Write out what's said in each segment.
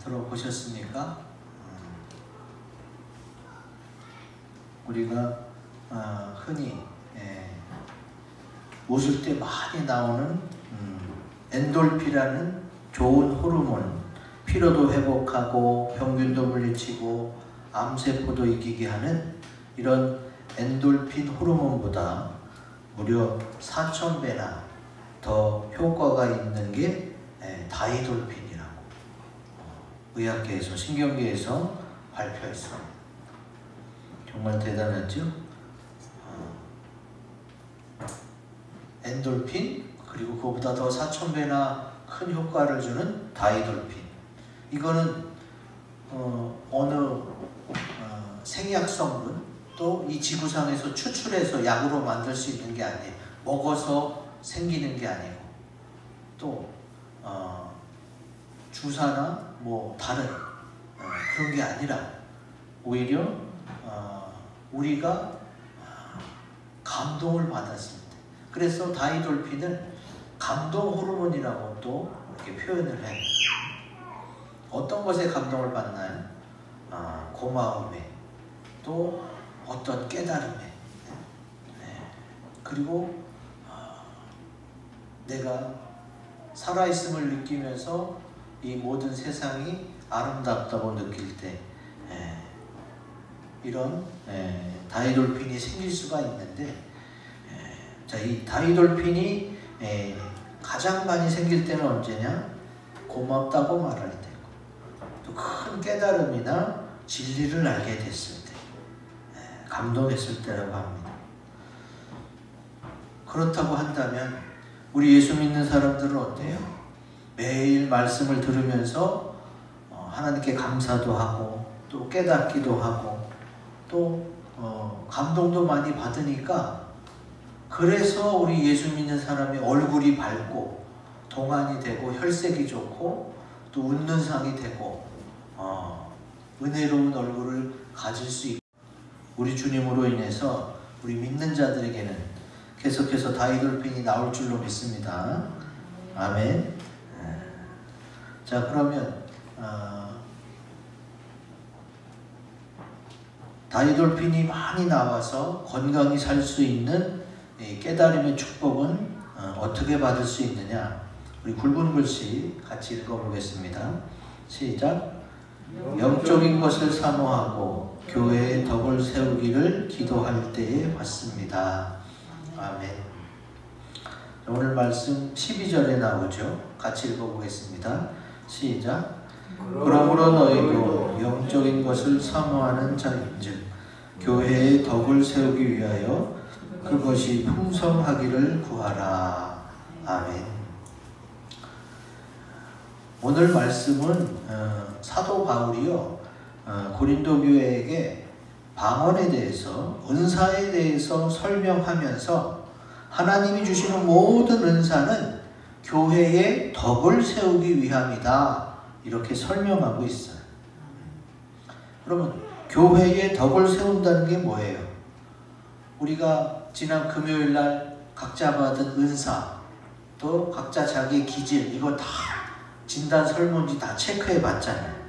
들어보셨습니까? 우리가 흔히 웃을 때 많이 나오는 엔돌핀이라는 좋은 호르몬, 피로도 회복하고 병균도 물리치고 암세포도 이기게 하는 이런 엔돌핀 호르몬보다 무려 4000배나 더 효과가 있는 게 다이돌핀이라고 의학계에서, 신경계에서 발표했습니다. 정말 대단하죠? 엔돌핀, 그리고 그거보다 더 4000배나 큰 효과를 주는 다이돌핀. 이거는 어느 생약 성분, 또 이 지구상에서 추출해서 약으로 만들 수 있는 게 아니에요. 먹어서 생기는 게 아니고, 또 주사나 뭐 다른 그런 게 아니라 오히려 우리가 감동을 받았습니다. 그래서 다이돌핀을 감동 호르몬이라고 또 이렇게 표현을 해요. 어떤 것에 감동을 받나요? 고마움에, 또 어떤 깨달음에, 그리고 내가 살아있음을 느끼면서 이 모든 세상이 아름답다고 느낄 때 이런 다이돌핀이 생길 수가 있는데, 자, 이 다이돌핀이 가장 많이 생길 때는 언제냐? 고맙다고 말할 때고, 또 큰 깨달음이나 진리를 알게 됐을 때, 감동했을 때라고 합니다. 그렇다고 한다면 우리 예수 믿는 사람들은 어때요? 매일 말씀을 들으면서 하나님께 감사도 하고, 또 깨닫기도 하고, 또 감동도 많이 받으니까, 그래서 우리 예수 믿는 사람이 얼굴이 밝고 동안이 되고 혈색이 좋고 또 웃는 상이 되고 은혜로운 얼굴을 가질 수 있고, 우리 주님으로 인해서 우리 믿는 자들에게는 계속해서 다이돌핀이 나올 줄로 믿습니다. 아멘. 자, 그러면 다이돌핀이 많이 나와서 건강히 살 수 있는 깨달음의 축복은 어떻게 받을 수 있느냐? 우리 굵은 글씨 같이 읽어보겠습니다. 시작. 영적인 것을 사모하고 교회의 덕을 세우기를 기도할 때에 받습니다. 아멘. 오늘 말씀 12절에 나오죠. 같이 읽어보겠습니다. 시작. 그러므로 너희도 영적인 것을 사모하는 자인즉 교회의 덕을 세우기 위하여 그것이 풍성하기를 구하라. 아멘. 오늘 말씀은 사도 바울이요 고린도 교회에게 방언에 대해서, 은사에 대해서 설명하면서 하나님이 주시는 모든 은사는 교회의 덕을 세우기 위함이다, 이렇게 설명하고 있어요. 그러면 교회의 덕을 세운다는 게 뭐예요? 우리가 지난 금요일날 각자 받은 은사, 또 각자 자기의 기질, 이거 다 진단 설문지 다 체크해 봤잖아요.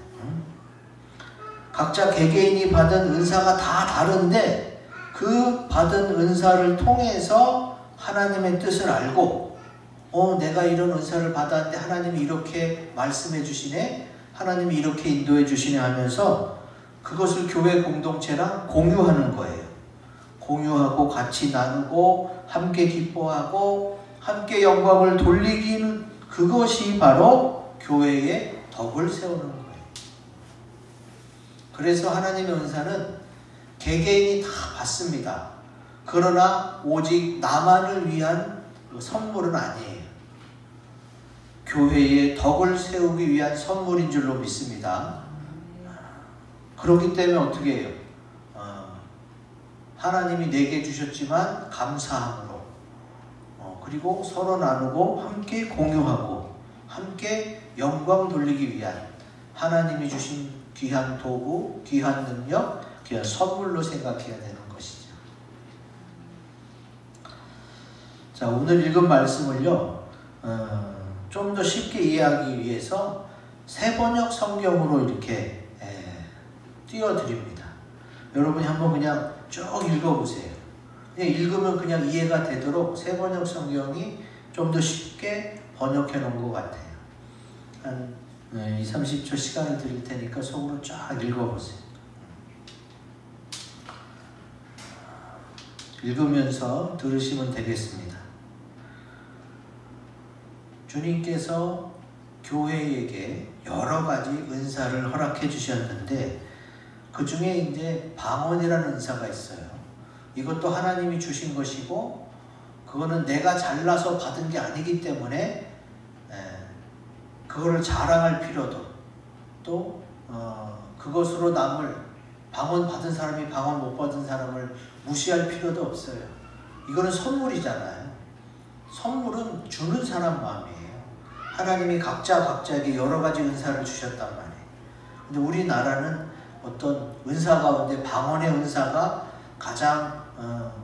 각자 개개인이 받은 은사가 다 다른데 그 받은 은사를 통해서 하나님의 뜻을 알고, 내가 이런 은사를 받았는데 하나님이 이렇게 말씀해 주시네, 하나님이 이렇게 인도해 주시네 하면서 그것을 교회 공동체랑 공유하는 거예요. 공유하고 같이 나누고 함께 기뻐하고 함께 영광을 돌리기는, 그것이 바로 교회의 덕을 세우는 거예요. 그래서 하나님의 은사는 개개인이 다 받습니다. 그러나 오직 나만을 위한 선물은 아니에요. 교회의 덕을 세우기 위한 선물인 줄로 믿습니다. 그렇기 때문에 어떻게 해요? 하나님이 내게 주셨지만 감사함으로, 그리고 서로 나누고 함께 공유하고 함께 영광 돌리기 위한 하나님이 주신 귀한 도구, 귀한 능력, 귀한 선물로 생각해야 되는 것이죠. 자, 오늘 읽은 말씀을요 좀 더 쉽게 이해하기 위해서 새번역 성경으로 이렇게 띄워드립니다. 여러분이 한번 그냥 쭉 읽어보세요. 그냥 읽으면 그냥 이해가 되도록 새번역 성경이 좀 더 쉽게 번역해 놓은 것 같아요. 한 20, 30초 시간을 드릴 테니까 속으로 쫙 읽어보세요. 읽으면서 들으시면 되겠습니다. 주님께서 교회에게 여러 가지 은사를 허락해 주셨는데 그 중에 이제 방언이라는 은사가 있어요. 이것도 하나님이 주신 것이고 그거는 내가 잘나서 받은 게 아니기 때문에 그거를 자랑할 필요도 또 그것으로 남을 방언 받은 사람이 방언 못 받은 사람을 무시할 필요도 없어요. 이거는 선물이잖아요. 선물은 주는 사람 마음이에요. 하나님이 각자에게 여러 가지 은사를 주셨단 말이에요. 근데 우리나라는 어떤 은사 가운데 방언의 은사가 가장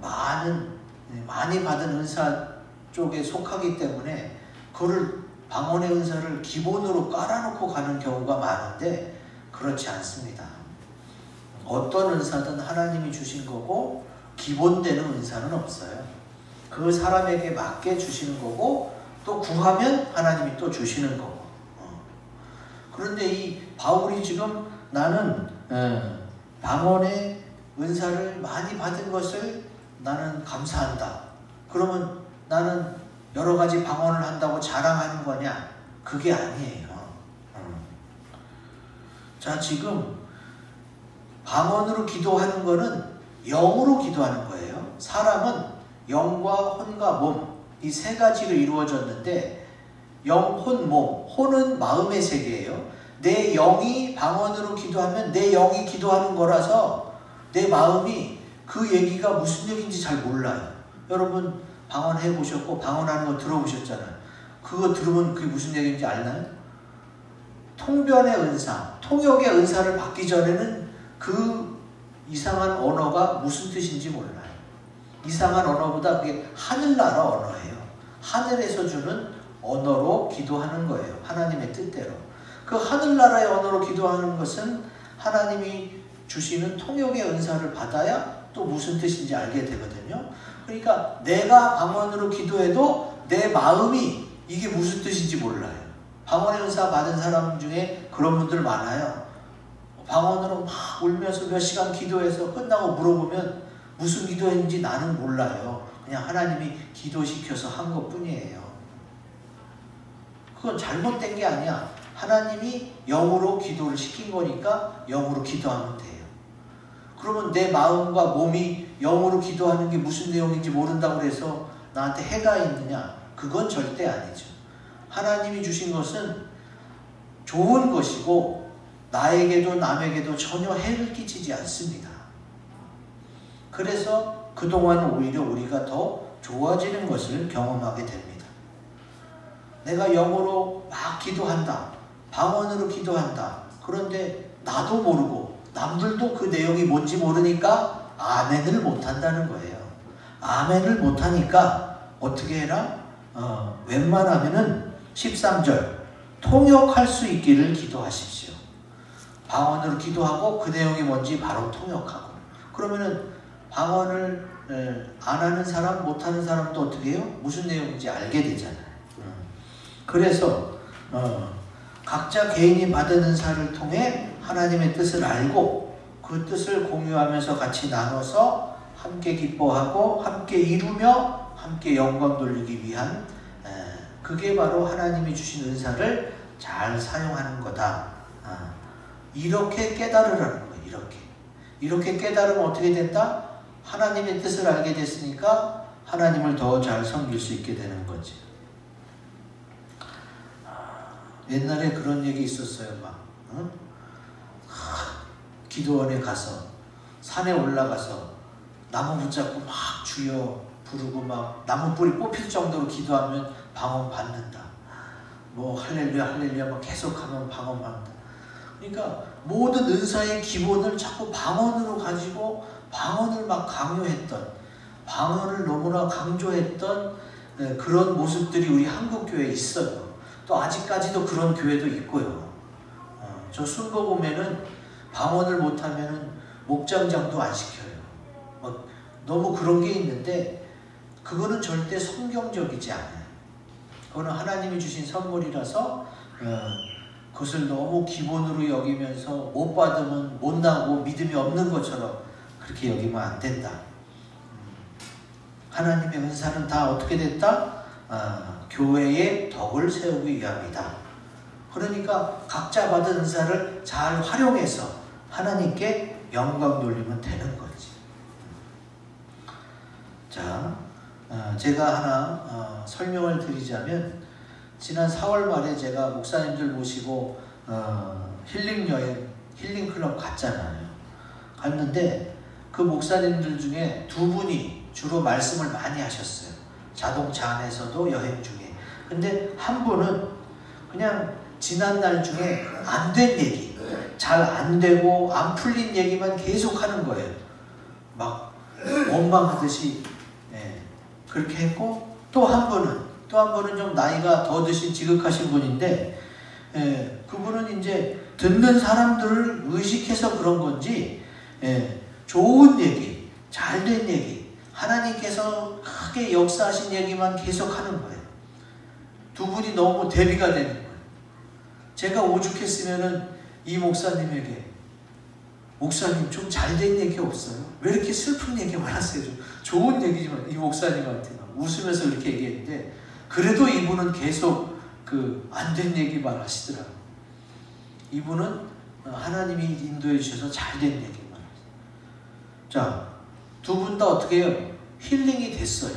많이 받은 은사 쪽에 속하기 때문에 그거를 방언의 은사를 기본으로 깔아놓고 가는 경우가 많은데 그렇지 않습니다. 어떤 은사든 하나님이 주신 거고 기본되는 은사는 없어요. 그 사람에게 맞게 주시는 거고 또 구하면 하나님이 또 주시는 거고. 그런데 이 바울이 지금 나는 방언의 은사를 많이 받은 것을 나는 감사한다. 그러면 나는 여러 가지 방언을 한다고 자랑하는 거냐? 그게 아니에요. 자, 지금 방언으로 기도하는 거는 영으로 기도하는 거예요. 사람은 영과 혼과 몸, 이 세 가지로 이루어졌는데 영, 혼, 몸. 혼은 마음의 세계예요. 내 영이 방언으로 기도하면 내 영이 기도하는 거라서 내 마음이 그 얘기가 무슨 얘기인지 잘 몰라요. 여러분 방언해 보셨고 방언하는 거 들어보셨잖아요. 그거 들으면 그게 무슨 얘기인지 알나요? 통변의 은사, 통역의 은사를 받기 전에는 그 이상한 언어가 무슨 뜻인지 몰라요. 이상한 언어보다 그게 하늘나라 언어예요. 하늘에서 주는 언어로 기도하는 거예요. 하나님의 뜻대로. 그 하늘나라의 언어로 기도하는 것은 하나님이 주시는 통역의 은사를 받아야 또 무슨 뜻인지 알게 되거든요. 그러니까 내가 방언으로 기도해도 내 마음이 이게 무슨 뜻인지 몰라요. 방언의 은사 받은 사람 중에 그런 분들 많아요. 방언으로 막 울면서 몇 시간 기도해서 끝나고 물어보면 무슨 기도했는지 나는 몰라요. 그냥 하나님이 기도시켜서 한 것뿐이에요. 그건 잘못된 게 아니야. 하나님이 영으로 기도를 시킨 거니까 영으로 기도하면 돼요. 그러면 내 마음과 몸이 영으로 기도하는 게 무슨 내용인지 모른다고 해서 나한테 해가 있느냐? 그건 절대 아니죠. 하나님이 주신 것은 좋은 것이고 나에게도 남에게도 전혀 해를 끼치지 않습니다. 그래서 그동안 오히려 우리가 더 좋아지는 것을 경험하게 됩니다. 내가 영어로 막 기도한다. 방언으로 기도한다. 그런데 나도 모르고 남들도 그 내용이 뭔지 모르니까 아멘을 못한다는 거예요. 아멘을 못하니까 어떻게 해라? 웬만하면은 13절 통역할 수 있기를 기도하십시오. 방언으로 기도하고 그 내용이 뭔지 바로 통역하고. 그러면은 방언을 안 하는 사람, 못하는 사람도 어떻게 해요? 무슨 내용인지 알게 되잖아요. 그래서 각자 개인이 받은 은사를 통해 하나님의 뜻을 알고 그 뜻을 공유하면서 같이 나눠서 함께 기뻐하고 함께 이루며 함께 영광 돌리기 위한 그게 바로 하나님이 주신 은사를 잘 사용하는 거다. 이렇게 깨달으라는 거예요. 이렇게 깨달으면 어떻게 된다? 하나님의 뜻을 알게 됐으니까 하나님을 더 잘 섬길 수 있게 되는 거지. 옛날에 그런 얘기 있었어요. 기도원에 가서 산에 올라가서 나무 붙잡고 막 주여 부르고 막 나무 뿌리 뽑힐 정도로 기도하면 방언 받는다. 뭐 할렐루야 할렐루야 막 계속하면 방언 받는다. 그러니까 모든 은사의 기본을 자꾸 방언으로 가지고 방언을 막 강요했던, 방언을 너무나 강조했던 그런 모습들이 우리 한국 교회에 있어요. 또 아직까지도 그런 교회도 있고요. 저 순거 보면은 방언을 못하면은 목장장도 안 시켜요. 막 너무 그런 게 있는데 그거는 절대 성경적이지 않아요. 그거는 하나님이 주신 선물이라서 그것을 너무 기본으로 여기면서 못 받으면 못나고 믿음이 없는 것처럼 그렇게 여기면 안 된다. 하나님의 은사는 다 어떻게 됐다? 교회의 덕을 세우기 위함이다. 그러니까 각자 받은 은사를 잘 활용해서 하나님께 영광 돌리면 되는 거지. 자, 제가 하나 설명을 드리자면 지난 4월 말에 제가 목사님들 모시고 힐링 여행, 힐링 클럽 갔잖아요. 갔는데 그 목사님들 중에 두 분이 주로 말씀을 많이 하셨어요. 자동차 안에서도 여행 중에. 근데 한 분은 그냥 지난 날 중에 안 된 얘기, 잘 안 되고 안 풀린 얘기만 계속 하는 거예요. 막 원망하듯이. 그렇게 했고 또 한 분은 좀 나이가 더 드신 지극하신 분인데 그분은 이제 듣는 사람들을 의식해서 그런 건지 좋은 얘기, 잘된 얘기, 하나님께서 크게 역사하신 얘기만 계속 하는 거예요. 두 분이 너무 대비가 되는 거예요. 제가 오죽했으면은 이 목사님에게 목사님 좀 잘된 얘기 없어요? 왜 이렇게 슬픈 얘기만 하세요? 좀 좋은 얘기지만 이 목사님한테 웃으면서 이렇게 얘기했는데 그래도 이분은 계속 그 안 된 얘기만 하시더라고요. 이분은 하나님이 인도해 주셔서 잘된 얘기만 하세요. 자, 두 분 다 어떻게 해요? 힐링이 됐어요.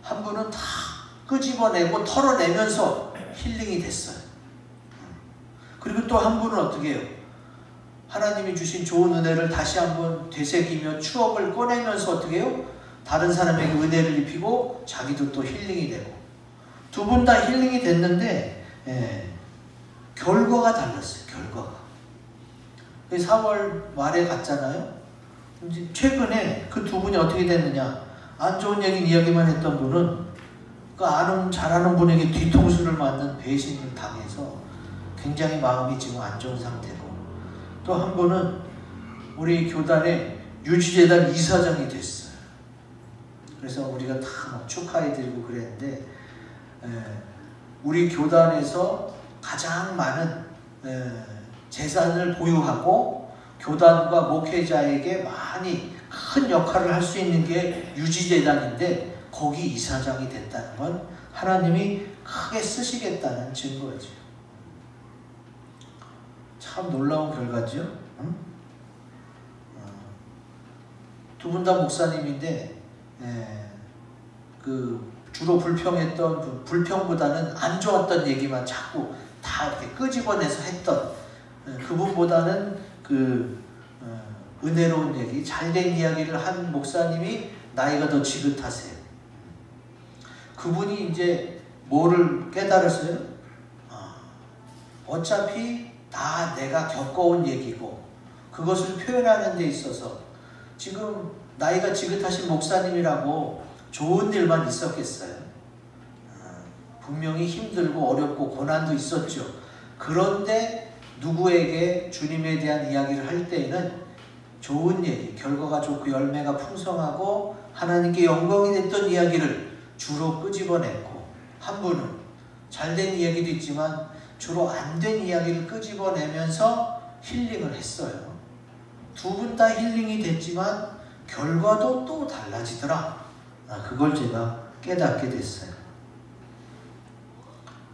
한 분은 다 끄집어내고 털어내면서 힐링이 됐어요. 그리고 또 한 분은 어떻게 해요? 하나님이 주신 좋은 은혜를 다시 한번 되새기며 추억을 꺼내면서 어떻게 해요? 다른 사람에게 은혜를 입히고 자기도 또 힐링이 되고 두 분 다 힐링이 됐는데 결과가 달랐어요. 결과가 4월 말에 갔잖아요. 이제 최근에 그 두 분이 어떻게 됐느냐, 안 좋은 이야기만 했던 분은 그 잘하는 분에게 뒤통수를 맞는 배신을 당해서 굉장히 마음이 지금 안 좋은 상태고 또 한 분은 우리 교단의 유지재단 이사장이 됐어요. 그래서 우리가 다 축하해드리고 그랬는데 우리 교단에서 가장 많은 재산을 보유하고 교단과 목회자에게 많이 큰 역할을 할 수 있는 게 유지재단인데 거기 이사장이 됐다는 건 하나님이 크게 쓰시겠다는 증거죠. 참 놀라운 결과죠. 응? 두 분 다 목사님인데 주로 불평보다는 안 좋았던 얘기만 자꾸 다 이렇게 끄집어내서 했던 그분보다는 은혜로운 얘기, 잘된 이야기를 한 목사님이 나이가 더 지긋하세요. 그분이 이제 뭐를 깨달았어요? 어차피 다 내가 겪어온 얘기고 그것을 표현하는 데 있어서 지금 나이가 지긋하신 목사님이라고 좋은 일만 있었겠어요? 분명히 힘들고 어렵고 고난도 있었죠. 그런데 누구에게 주님에 대한 이야기를 할 때에는 좋은 얘기, 결과가 좋고 열매가 풍성하고 하나님께 영광이 됐던 이야기를 주로 끄집어냈고 한 분은 잘된 이야기도 있지만 주로 안 된 이야기를 끄집어내면서 힐링을 했어요. 두 분 다 힐링이 됐지만 결과도 또 달라지더라. 그걸 제가 깨닫게 됐어요.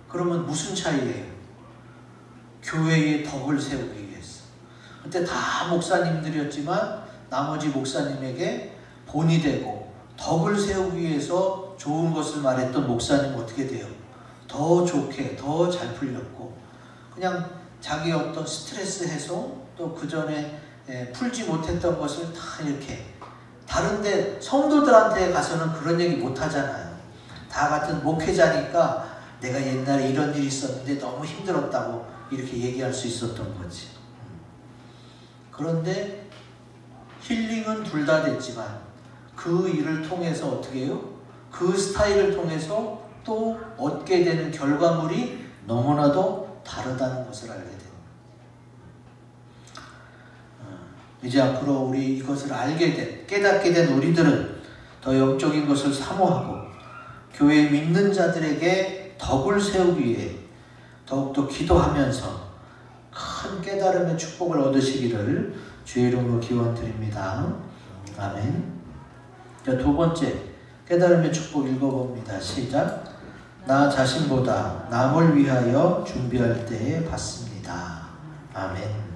그러면 무슨 차이예요? 교회의 덕을 세우기 위해서. 그때 다 목사님들이었지만 나머지 목사님에게 본이 되고 덕을 세우기 위해서 좋은 것을 말했던 목사님은 어떻게 돼요? 더 좋게, 더 잘 풀렸고 그냥 자기 어떤 스트레스 해소 또 그 전에 풀지 못했던 것을 다 이렇게 다른데 성도들한테 가서는 그런 얘기 못 하잖아요. 다 같은 목회자니까 내가 옛날에 이런 일이 있었는데 너무 힘들었다고 이렇게 얘기할 수 있었던 거지. 그런데 힐링은 둘 다 됐지만 그 일을 통해서 어떻게 해요? 그 스타일을 통해서 또 얻게 되는 결과물이 너무나도 다르다는 것을 알게 됩니다. 이제 앞으로 우리 이것을 알게 된, 깨닫게 된 우리들은 더 영적인 것을 사모하고 교회 믿는 자들에게 덕을 세우기 위해 더욱더 기도하면서 큰 깨달음의 축복을 얻으시기를 주의 이름으로 기원드립니다. 아멘. 자, 두 번째 깨달음의 축복 읽어봅니다. 시작. 나 자신보다 남을 위하여 준비할 때에 받습니다. 아멘.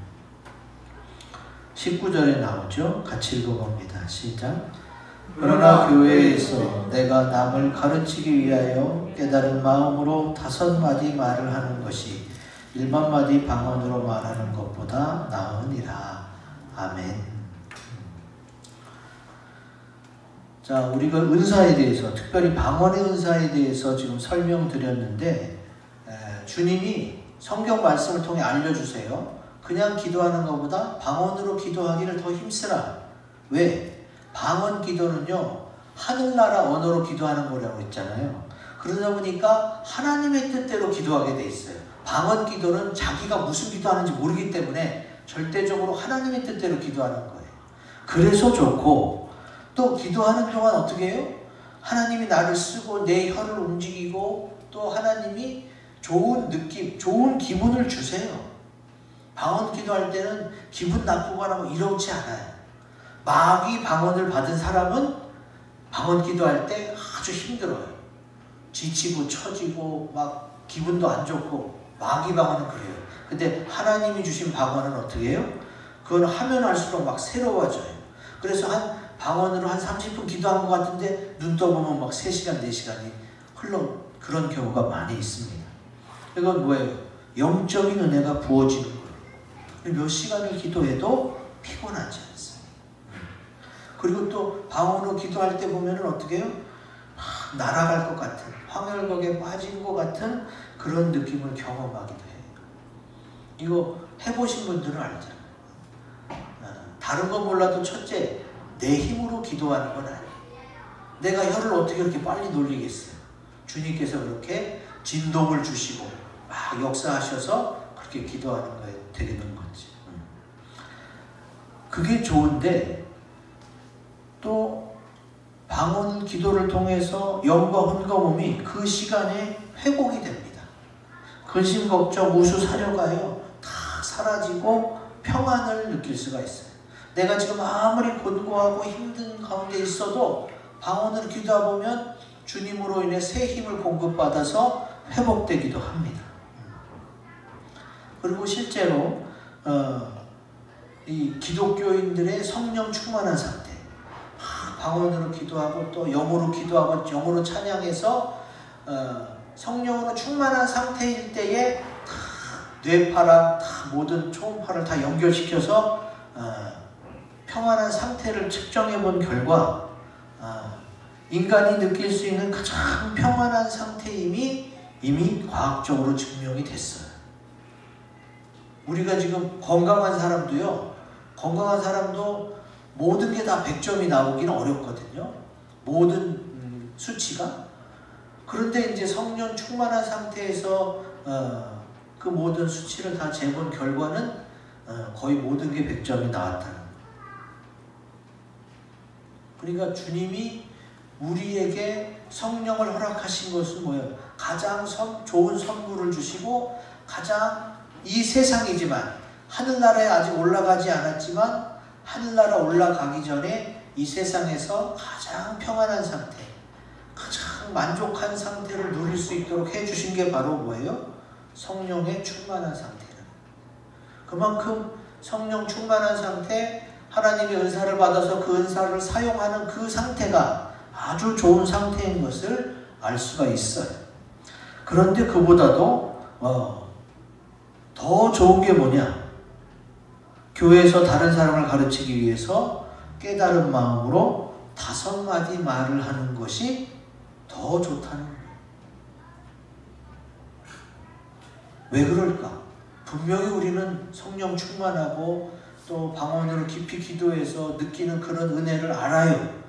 19절에 나오죠. 같이 읽어봅니다. 시작. 그러나 교회에서 내가 남을 가르치기 위하여 깨달은 마음으로 5마디 말을 하는 것이 1만마디 방언으로 말하는 것보다 나으니라. 아멘. 자, 우리가 은사에 대해서, 특별히 방언의 은사에 대해서 지금 설명드렸는데, 주님이 성경 말씀을 통해 알려주세요. 그냥 기도하는 것보다 방언으로 기도하기를 더 힘쓰라. 왜? 방언 기도는요, 하늘나라 언어로 기도하는 거라고 했잖아요. 그러다 보니까 하나님의 뜻대로 기도하게 돼 있어요. 방언 기도는 자기가 무슨 기도하는지 모르기 때문에 절대적으로 하나님의 뜻대로 기도하는 거예요. 그래서 좋고, 또 기도하는 동안 어떻게 해요? 하나님이 나를 쓰고 내 혀를 움직이고 또 하나님이 좋은 느낌, 좋은 기분을 주세요. 방언 기도할 때는 기분 나쁘거나 뭐 이렇지 않아요. 마귀 방언을 받은 사람은 방언 기도할 때 아주 힘들어요. 지치고 처지고 막 기분도 안 좋고 마귀 방언은 그래요. 근데 하나님이 주신 방언은 어떻게 해요? 그건 하면 할수록 막 새로워져요. 그래서 방언으로 한 30분 기도한 것 같은데 눈 떠보면 막 3시간, 4시간이 흘러 그런 경우가 많이 있습니다. 이건 뭐예요? 영적인 은혜가 부어지는 거예요. 몇 시간을 기도해도 피곤하지 않습니다. 그리고 또 방언으로 기도할 때 보면 어떻게 해요? 날아갈 것 같은, 황혈곡에 빠진 것 같은 그런 느낌을 경험하기도 해요. 이거 해보신 분들은 알잖아요. 다른 건 몰라도 첫째, 내 힘으로 기도하는 건 아니에요. 내가 혀를 어떻게 그렇게 빨리 놀리겠어요. 주님께서 그렇게 진동을 주시고 막 역사하셔서 그렇게 기도하는 거에 되는 거지. 그게 좋은데 또 방언 기도를 통해서 영과 혼과 몸이 그 시간에 회복이 됩니다. 근심, 걱정, 우수, 사려가요. 다 사라지고 평안을 느낄 수가 있어요. 내가 지금 아무리 곤고하고 힘든 가운데 있어도 방언으로 기도하다 보면 주님으로 인해 새 힘을 공급받아서 회복되기도 합니다. 그리고 실제로 이 기독교인들의 성령 충만한 상태, 방언으로 기도하고 또 영으로 기도하고 영으로 찬양해서 성령으로 충만한 상태일 때에 다 뇌파랑 다 모든 초음파를 다 연결시켜서 평안한 상태를 측정해 본 결과 인간이 느낄 수 있는 가장 평안한 상태임이 이미 과학적으로 증명이 됐어요. 우리가 지금 건강한 사람도요, 건강한 사람도 모든 게 다 100점이 나오기는 어렵거든요. 모든 수치가. 그런데 이제 성령 충만한 상태에서 그 모든 수치를 다 재본 결과는 거의 모든 게 100점이 나왔다는. 그러니까 주님이 우리에게 성령을 허락하신 것은 뭐예요? 가장 좋은 선물을 주시고 가장 이 세상이지만 하늘나라에 아직 올라가지 않았지만 하늘나라 올라가기 전에 이 세상에서 가장 평안한 상태, 가장 만족한 상태를 누릴 수 있도록 해주신 게 바로 뭐예요? 성령의 충만한 상태는. 그만큼 성령 충만한 상태, 하나님의 은사를 받아서 그 은사를 사용하는 그 상태가 아주 좋은 상태인 것을 알 수가 있어요. 그런데 그보다도 더 좋은 게 뭐냐? 교회에서 다른 사람을 가르치기 위해서 깨달은 마음으로 5마디 말을 하는 것이 더 좋다는 거예요. 왜 그럴까? 분명히 우리는 성령 충만하고 또 방언으로 깊이 기도해서 느끼는 그런 은혜를 알아요.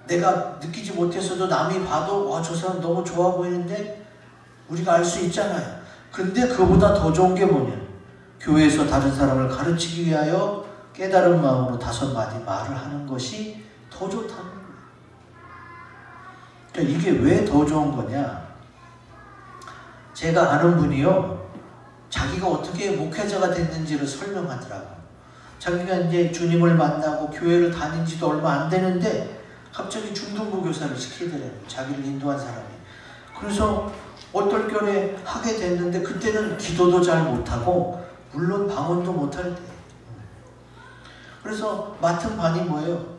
내가 느끼지 못했어도 남이 봐도 저 사람 너무 좋아 보이는데 우리가 알 수 있잖아요. 근데 그보다 더 좋은 게 뭐냐? 교회에서 다른 사람을 가르치기 위하여 깨달은 마음으로 5마디 말을 하는 것이 더 좋다는 거예요. 그러니까 이게 왜 더 좋은 거냐? 제가 아는 분이요, 자기가 어떻게 목회자가 됐는지를 설명하더라고요. 자기가 이제 주님을 만나고 교회를 다닌 지도 얼마 안 되는데 갑자기 중등부 교사를 시키더래요. 자기를 인도한 사람이. 그래서 얼떨결에 하게 됐는데 그때는 기도도 잘 못하고 물론 방언도 못할 때. 그래서 맡은 반이 뭐예요?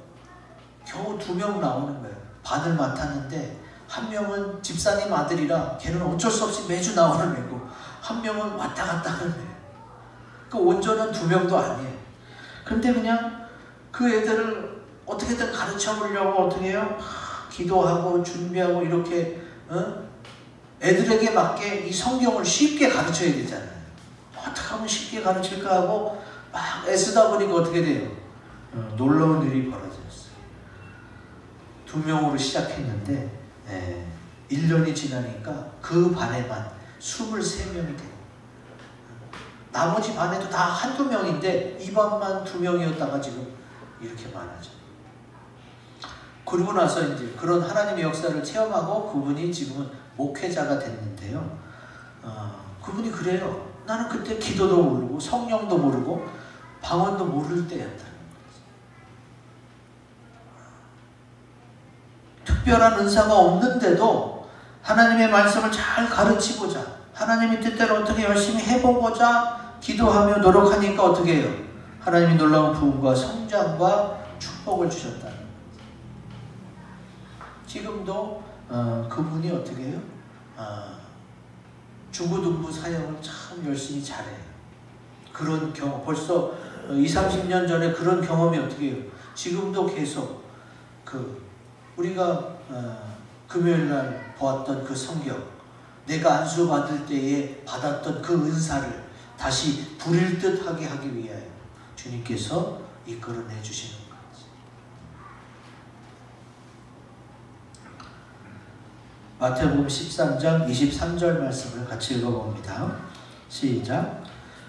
겨우 2명 나오는 거예요. 반을 맡았는데 한 명은 집사님 아들이라 걔는 어쩔 수 없이 매주 나오는 애고 한 명은 왔다 갔다 하는 애예요. 그 온전한 2명도 아니에요. 근데 그냥 그 애들을 어떻게든 가르쳐 보려고 어떻게 해요? 기도하고 준비하고 이렇게 애들에게 맞게 이 성경을 쉽게 가르쳐야 되잖아요. 어떻게 하면 쉽게 가르칠까 하고 막 애쓰다 보니까 어떻게 돼요? 놀라운 일이 벌어졌어요. 2명으로 시작했는데 1년이 지나니까 그 반에만 23명이 돼요. 나머지 반에도 다 한두 명인데 이 반만 2명이었다가 지금 이렇게 많아져. 그러고 나서 이제 그런 하나님의 역사를 체험하고 그분이 지금은 목회자가 됐는데요. 그분이 그래요. 나는 그때 기도도 모르고 성령도 모르고 방언도 모를 때였다는 거죠. 특별한 은사가 없는데도 하나님의 말씀을 잘 가르치고자 하나님의 뜻대로 어떻게 열심히 해보고자 기도하며 노력하니까 어떻게 해요? 하나님이 놀라운 부흥과 성장과 축복을 주셨다는 거예요. 지금도 그분이 어떻게 해요? 중고등부 사역을 참 열심히 잘해요. 그런 경험, 벌써 20-30년 전에 그런 경험이 어떻게 해요? 지금도 계속 우리가 금요일날 보았던 그 성경, 내가 안수 받을 때에 받았던 그 은사를 다시 부릴 듯하게 하기 위하여 주님께서 이끌어내 주시는 거지. 마태복음 13장 23절 말씀을 같이 읽어봅니다. 시작.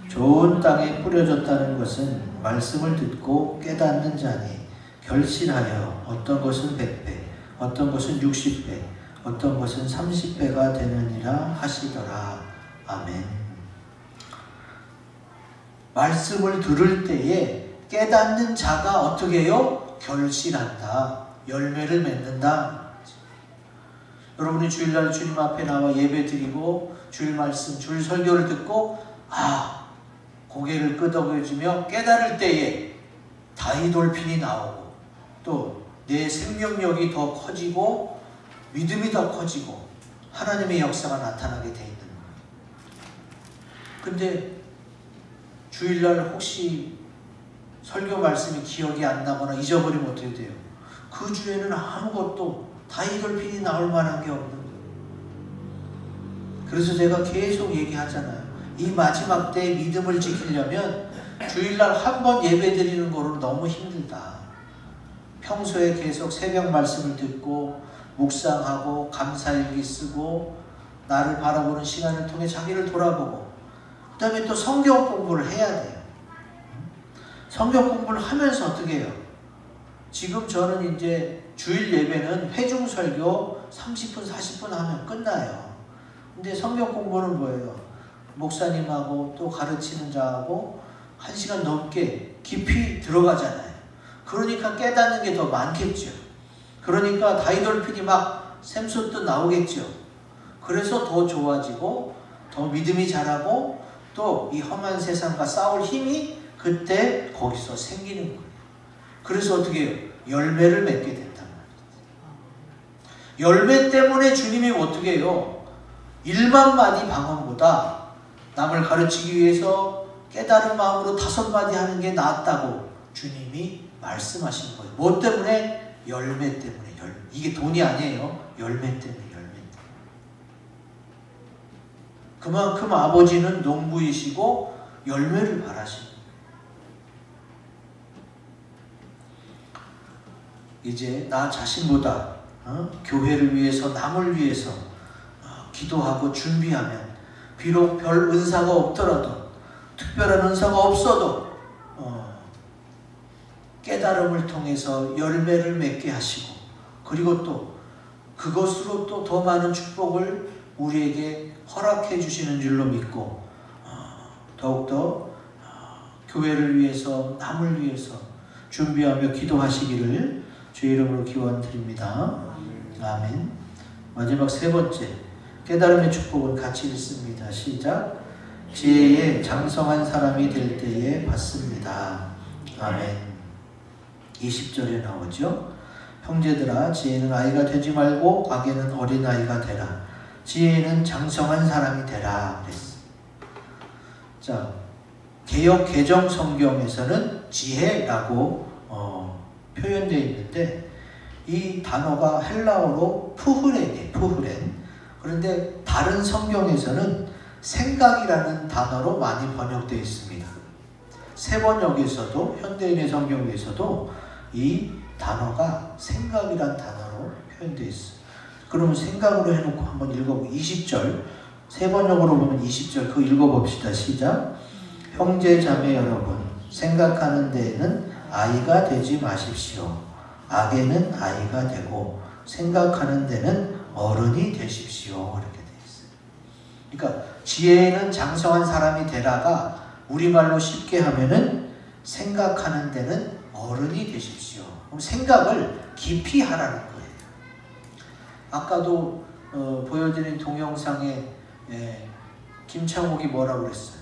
좋은 땅에 뿌려졌다는 것은 말씀을 듣고 깨닫는 자니 결실하여 어떤 것은 100배, 어떤 것은 60배, 어떤 것은 30배가 되느니라 하시더라. 아멘. 말씀을 들을 때에 깨닫는 자가 어떻게 해요? 결실한다. 열매를 맺는다. 여러분이 주일날 주님 앞에 나와 예배 드리고 주일 말씀, 주일 설교를 듣고 고개를 끄덕여주며 깨달을 때에 다이돌핀이 나오고 또 내 생명력이 더 커지고 믿음이 더 커지고 하나님의 역사가 나타나게 돼 있는 거예요. 근데 주일날 혹시 설교 말씀이 기억이 안 나거나 잊어버리면 어떻게 돼요? 그 주에는 아무것도 다이돌핀이 나올 만한 게 없는 거예요. 그래서 제가 계속 얘기하잖아요. 이 마지막 때에 믿음을 지키려면 주일날 한 번 예배 드리는 거는 너무 힘들다. 평소에 계속 새벽 말씀을 듣고 묵상하고 감사일기 쓰고 나를 바라보는 시간을 통해 자기를 돌아보고 그 다음에 또 성경 공부를 해야 돼요. 성경 공부를 하면서 어떻게 해요? 지금 저는 이제 주일 예배는 회중 설교 30분 40분 하면 끝나요. 근데 성경 공부는 뭐예요? 목사님하고 또 가르치는 자하고 1시간 넘게 깊이 들어가잖아요. 그러니까 깨닫는 게 더 많겠죠. 그러니까 다이돌핀이 막 샘솟듯 나오겠죠. 그래서 더 좋아지고 더 믿음이 자라고 또 이 험한 세상과 싸울 힘이 그때 거기서 생기는 거예요. 그래서 어떻게 해요? 열매를 맺게 된단 말이에요. 열매 때문에 주님이 어떻게 해요? 1만 마디 방언보다 남을 가르치기 위해서 깨달은 마음으로 5마디 하는 게 낫다고 주님이 말씀하신 거예요. 뭐 때문에? 열매 때문에. 이게 돈이 아니에요. 열매 때문에. 열매 때문에. 그만큼 아버지는 농부이시고 열매를 바라시는 거예요. 이제 나 자신보다 교회를 위해서 남을 위해서 기도하고 준비하면 비록 별 은사가 없더라도 특별한 은사가 없어도 깨달음을 통해서 열매를 맺게 하시고, 그리고 또 그것으로 또 더 많은 축복을 우리에게 허락해 주시는 줄로 믿고 더욱더 교회를 위해서, 남을 위해서 준비하며 기도하시기를 주의 이름으로 기원드립니다. 아멘. 마지막 세 번째, 깨달음의 축복은 같이 읽습니다. 시작. 지혜에 장성한 사람이 될 때에 받습니다. 아멘. 20절에 나오죠. 형제들아, 지혜는 아이가 되지 말고 악에는 어린아이가 되라. 지혜는 장성한 사람이 되라 그랬어. 자, 개역 개정 성경에서는 지혜라고 표현되어 있는데, 이 단어가 헬라어로 푸흐렌이에요. 푸흐렌. 그런데 다른 성경에서는 생각이라는 단어로 많이 번역되어 있습니다. 세 번역에서도, 현대인의 성경에서도 이 단어가 생각이란 단어로 표현되어 있어요. 그러면 생각으로 해놓고 한번 읽어보고 20절, 세 번역으로 보면 20절 그거 읽어봅시다. 시작. 형제 자매 여러분, 생각하는 데에는 아이가 되지 마십시오. 악에는 아이가 되고 생각하는 데는 어른이 되십시오. 이렇게 되어 있어요. 그러니까 지혜에는 장성한 사람이 되라가 우리말로 쉽게 하면은 생각하는 데는 어른이 되십시오. 그럼 생각을 깊이 하라는 거예요. 아까도 보여드린 동영상에 김창옥이 뭐라고 그랬어요?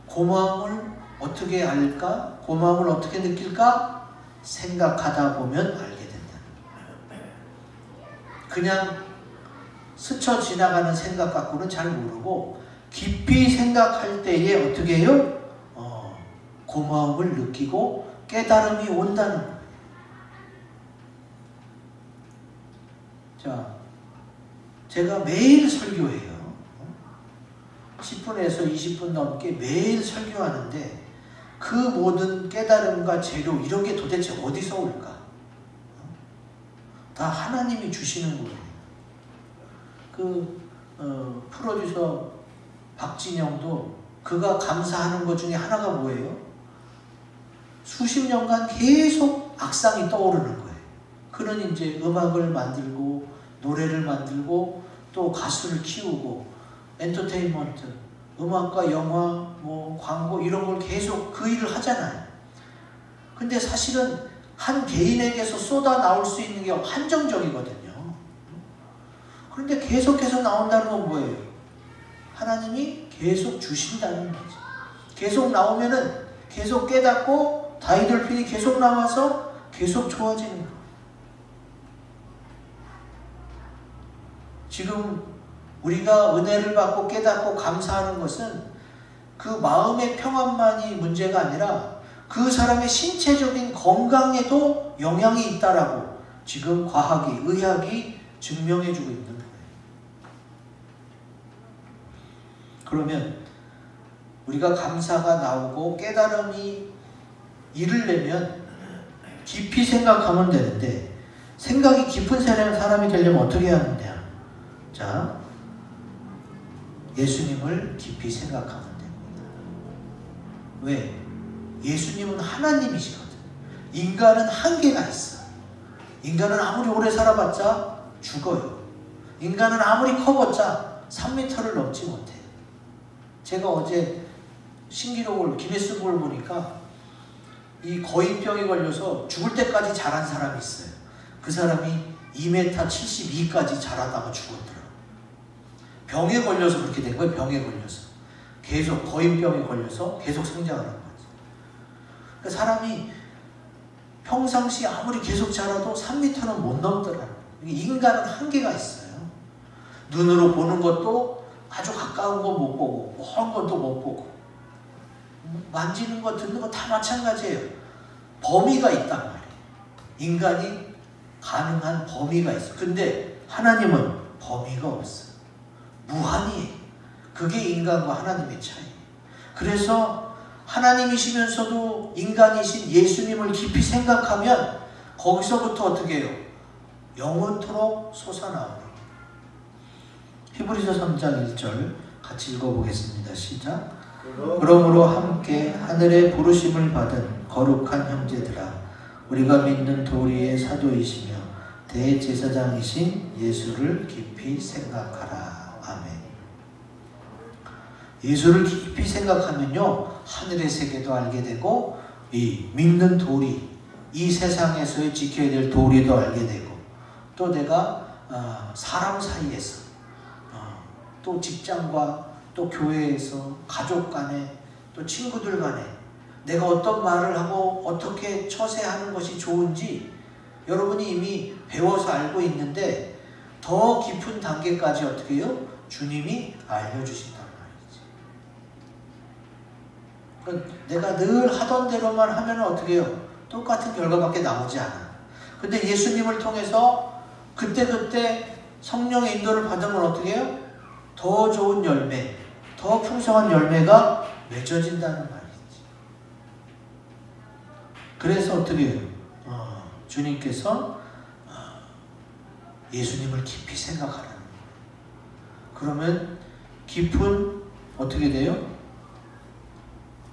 고마움을 어떻게 알까? 고마움을 어떻게 느낄까? 생각하다 보면 알게 된다. 그냥 스쳐 지나가는 생각 갖고는 잘 모르고 깊이 생각할 때에 어떻게 해요? 고마움을 느끼고 깨달음이 온다는 거예요. 자, 제가 매일 설교해요. 10분에서 20분 넘게 매일 설교하는데 그 모든 깨달음과 재료 이런 게 도대체 어디서 올까? 다 하나님이 주시는 거예요. 프로듀서 박진영도 그가 감사하는 것 중에 하나가 뭐예요? 수십 년간 계속 악상이 떠오르는 거예요. 그는 이제 음악을 만들고 노래를 만들고 또 가수를 키우고 엔터테인먼트, 음악과 영화, 광고 이런 걸 계속 그 일을 하잖아요. 근데 사실은 한 개인에게서 쏟아 나올 수 있는 게 한정적이거든요. 그런데 계속해서 나온다는 건 뭐예요? 하나님이 계속 주신다는 거죠. 계속 나오면은 계속 깨닫고 다이돌핀이 계속 나와서 계속 좋아지는 거예요. 지금 우리가 은혜를 받고 깨닫고 감사하는 것은 그 마음의 평안만이 문제가 아니라 그 사람의 신체적인 건강에도 영향이 있다라고 지금 과학이, 의학이 증명해주고 있는 거예요. 그러면 우리가 감사가 나오고 깨달음이 이르려면 깊이 생각하면 되는데, 생각이 깊은 사람이 되려면 어떻게 하느냐? 자, 예수님을 깊이 생각하면 됩니다. 왜? 예수님은 하나님이시거든. 인간은 한계가 있어. 인간은 아무리 오래 살아봤자 죽어요. 인간은 아무리 커봤자 3m를 넘지 못해요. 제가 어제 신기록을, 기네스북을 보니까 이 거인병에 걸려서 죽을 때까지 자란 사람이 있어요. 그 사람이 2m 72까지 자라다가 죽었더라고요. 병에 걸려서 그렇게 된 거예요. 병에 걸려서. 계속 거인병에 걸려서 계속 성장을 한 거죠. 그러니까 사람이 평상시 아무리 계속 자라도 3m는 못 넘더라고요. 인간은 한계가 있어요. 눈으로 보는 것도 아주 가까운 거 못 보고, 먼 것도 못 보고, 만지는 거, 듣는 거 다 마찬가지예요. 범위가 있단 말이에요. 인간이 가능한 범위가 있어. 근데 하나님은 범위가 없어. 무한이에요. 그게 인간과 하나님의 차이. 그래서 하나님이시면서도 인간이신 예수님을 깊이 생각하면 거기서부터 어떻게 해요? 영원토록 솟아나오는. 히브리서 3장 1절 같이 읽어보겠습니다. 시작. 그러므로 함께 하늘의 부르심을 받은 거룩한 형제들아, 우리가 믿는 도리의 사도이시며 대제사장이신 예수를 깊이 생각하라. 아멘. 예수를 깊이 생각하면요, 하늘의 세계도 알게 되고 이 믿는 도리, 이 세상에서의 지켜야 될 도리도 알게 되고, 또 내가 사람 사이에서 또 직장과 또 교회에서 가족 간에 또 친구들 간에 내가 어떤 말을 하고 어떻게 처세하는 것이 좋은지 여러분이 이미 배워서 알고 있는데, 더 깊은 단계까지 어떻게 해요? 주님이 알려주신단 말이지. 내가 늘 하던 대로만 하면 어떻게 해요? 똑같은 결과밖에 나오지 않아. 근데 예수님을 통해서 그때그때 성령의 인도를 받으면 어떻게 해요? 더 좋은 열매, 더 풍성한 열매가 맺어진다는 말이지. 그래서 어떻게 해요? 주님께서 예수님을 깊이 생각하라는 거예요. 그러면 깊은 어떻게 돼요?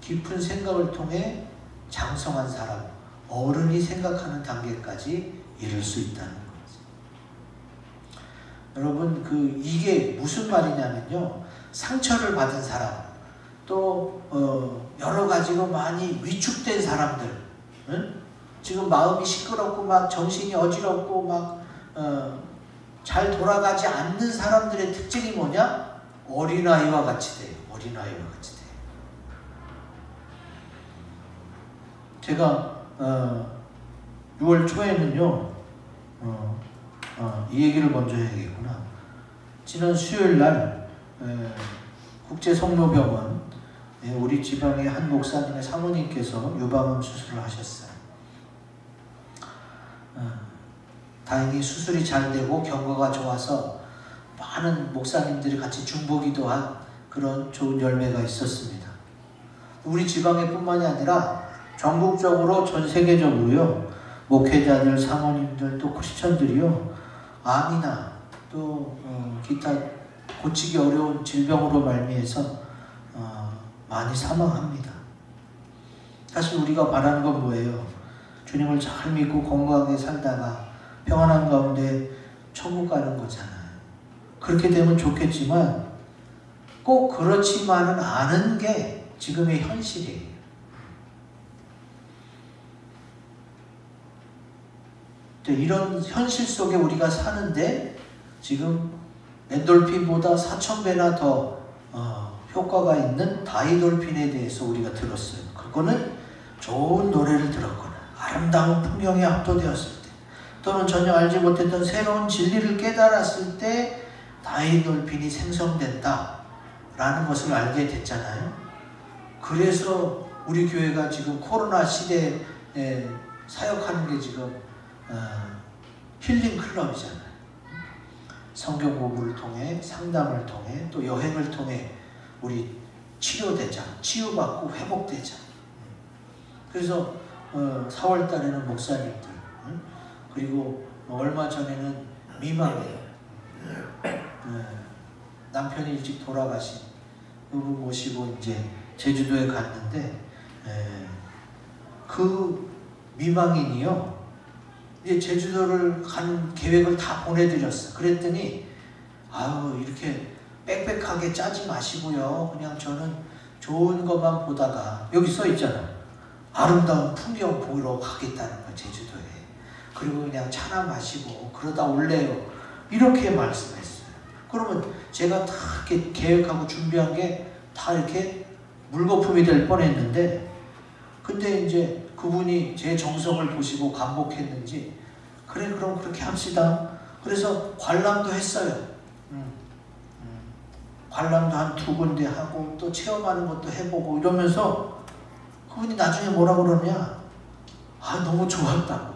깊은 생각을 통해 장성한 사람, 어른이 생각하는 단계까지 이룰 수 있다는 거죠. 여러분, 이게 무슨 말이냐면요, 상처를 받은 사람, 또 여러 가지로 많이 위축된 사람들, 응? 지금 마음이 시끄럽고 막 정신이 어지럽고 막 잘 돌아가지 않는 사람들의 특징이 뭐냐? 어린아이와 같이 돼요. 어린아이와 같이 돼요. 제가 6월 초에는요, 이 얘기를 먼저 해야겠구나. 지난 수요일 날 국제성모병원 우리 지방의 한 목사님의 사모님께서 유방암 수술을 하셨어요. 다행히 수술이 잘 되고 경과가 좋아서 많은 목사님들이 같이 중보기도 한 그런 좋은 열매가 있었습니다. 우리 지방에 뿐만이 아니라 전국적으로 전 세계적으로요, 목회자들, 사모님들, 또 크리스천들이요, 암이나 또 기타 고치기 어려운 질병으로 말미해서 많이 사망합니다. 사실 우리가 바라는 건 뭐예요? 주님을 잘 믿고 건강하게 살다가 평안한 가운데 천국 가는 거잖아요. 그렇게 되면 좋겠지만 꼭 그렇지만은 않은 게 지금의 현실이에요. 이런 현실 속에 우리가 사는데 지금 엔돌핀보다 4000배나 더 효과가 있는 다이돌핀에 대해서 우리가 들었어요. 그거는 좋은 노래를 들었거나 아름다운 풍경에 압도되었을 때, 또는 전혀 알지 못했던 새로운 진리를 깨달았을 때 다이돌핀이 생성된다 라는 것을 알게 됐잖아요. 그래서 우리 교회가 지금 코로나 시대에 사역하는 게 지금 힐링 클럽이잖아요. 성경 공부를 통해, 상담을 통해, 또 여행을 통해 우리 치료되자, 치유받고 회복되자. 그래서 4월 달에는 목사님들, 그리고 얼마 전에는 미망에 남편이 일찍 돌아가신 그분 모시고 이제 제주도에 갔는데, 그 미망인이요, 이제 제주도를 가는 계획을 다 보내드렸어. 그랬더니 이렇게 빽빽하게 짜지 마시고요, 그냥 저는 좋은 것만 보다가, 여기 써 있잖아, 아름다운 풍경 보러 가겠다는 거, 제주도에. 그리고 그냥 차나 마시고 그러다 올래요, 이렇게 말씀했어요. 그러면 제가 다 이렇게 계획하고 준비한 게 다 이렇게 물거품이 될 뻔했는데, 근데 이제 그분이 제 정성을 보시고 감복했는지, 그래 그럼 그렇게 합시다. 그래서 관람도 했어요. 관람도 한 2군데 하고 또 체험하는 것도 해보고 이러면서 그분이 나중에 뭐라 그러냐, 너무 좋았다고.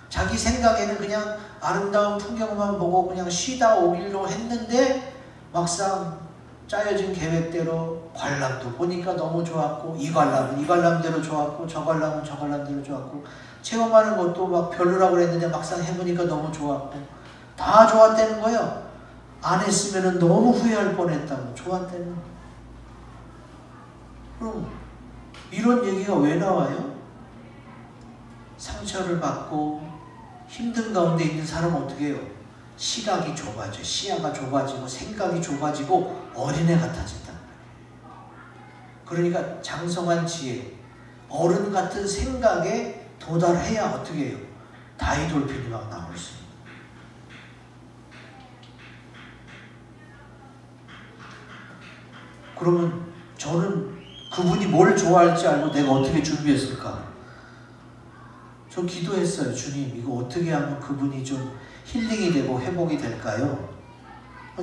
자기 생각에는 그냥 아름다운 풍경만 보고 그냥 쉬다 오기로 했는데, 막상 짜여진 계획대로 관람도 보니까 너무 좋았고, 이 관람은 이 관람대로 좋았고, 저 관람은 저 관람대로 좋았고, 체험하는 것도 막 별로라고 그랬는데 막상 해보니까 너무 좋았고, 다 좋았다는 거예요. 안 했으면 너무 후회할 뻔했다고. 좋았다는 거예요. 그럼 이런 얘기가 왜 나와요? 상처를 받고 힘든 가운데 있는 사람은 어떻게 해요? 시각이 좁아져, 시야가 좁아지고 생각이 좁아지고 어린애 같아진다. 그러니까 장성한 지혜, 어른 같은 생각에 도달해야 어떻게 해요? 다이돌핀이 막 나올 수 있어요. 그러면 저는 그분이 뭘 좋아할지 알고 내가 어떻게 준비했을까? 저 기도했어요. 주님, 이거 어떻게 하면 그분이 좀 힐링이 되고 회복이 될까요?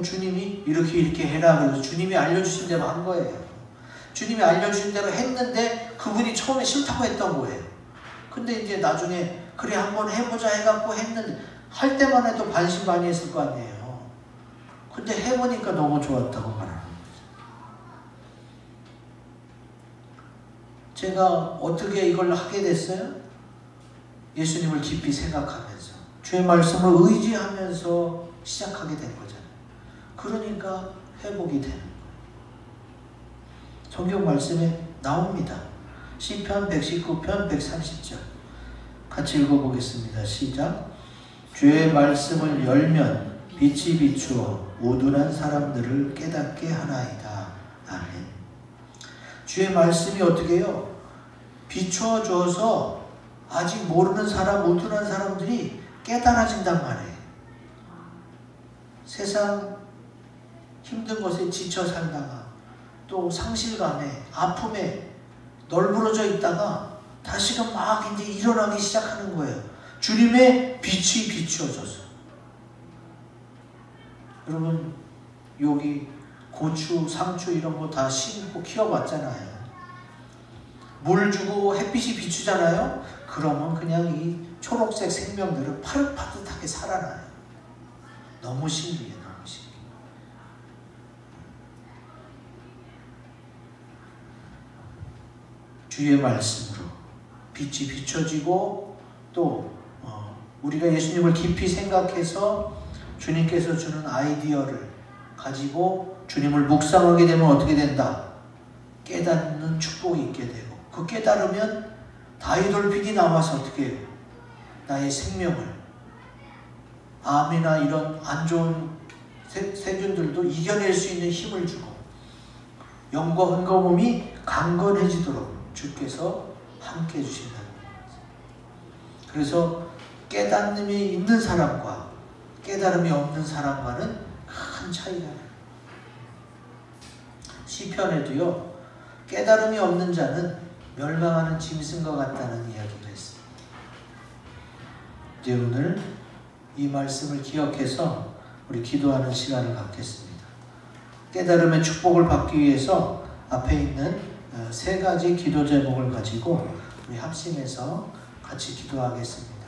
주님이 이렇게 해라. 그래서 주님이 알려주신 대로 한 거예요. 주님이 알려주신 대로 했는데 그분이 처음에 싫다고 했던 거예요. 근데 이제 나중에 그래 한번 해보자 해갖고 했는데 할 때만 해도 반신반의했을 거 아니에요. 근데 해보니까 너무 좋았다고 말하는 거죠. 제가 어떻게 이걸 하게 됐어요? 예수님을 깊이 생각하면서 주의 말씀을 의지하면서 시작하게 된 거잖아요. 그러니까 회복이 되는 거예요. 성경 말씀에 나옵니다. 시편 119편 130절 같이 읽어보겠습니다. 시작. 주의 말씀을 열면 빛이 비추어 우둔한 사람들을 깨닫게 하나이다. 아멘. 주의 말씀이 어떻게 해요? 비추어 줘서 아직 모르는 사람, 우둔한 사람들이 깨달아진단 말이에요. 세상 힘든 것에 지쳐 살다가 또 상실감에, 아픔에 널브러져 있다가 다시금 막 이제 일어나기 시작하는 거예요. 주님의 빛이 비추어져서. 여러분, 여기 고추, 상추 이런 거 다 심고 키워봤잖아요. 물 주고 햇빛이 비추잖아요. 그러면 그냥 이 초록색 생명들은 파릇파릇하게 살아나요. 너무 신기해요. 너무 신기해요. 주의 말씀으로 빛이 비춰지고 또 우리가 예수님을 깊이 생각해서 주님께서 주는 아이디어를 가지고 주님을 묵상하게 되면 어떻게 된다? 깨닫는 축복이 있게 되고 그 깨달으면 다이돌핀이 나와서 어떻게 해요? 나의 생명을 암이나 이런 안 좋은 세균들도 이겨낼 수 있는 힘을 주고 영과 흠거음이 강건해지도록 주께서 함께 해주신다는 거예요. 그래서 깨닫음이 있는 사람과 깨달음이 없는 사람과는 큰 차이가 나요. 시편에도요, 깨달음이 없는 자는 멸망하는 짐승과 같다는 이야기가 있습니다. 이제 오늘 이 말씀을 기억해서 우리 기도하는 시간을 갖겠습니다. 깨달음의 축복을 받기 위해서 앞에 있는 세 가지 기도 제목을 가지고 우리 합심해서 같이 기도하겠습니다.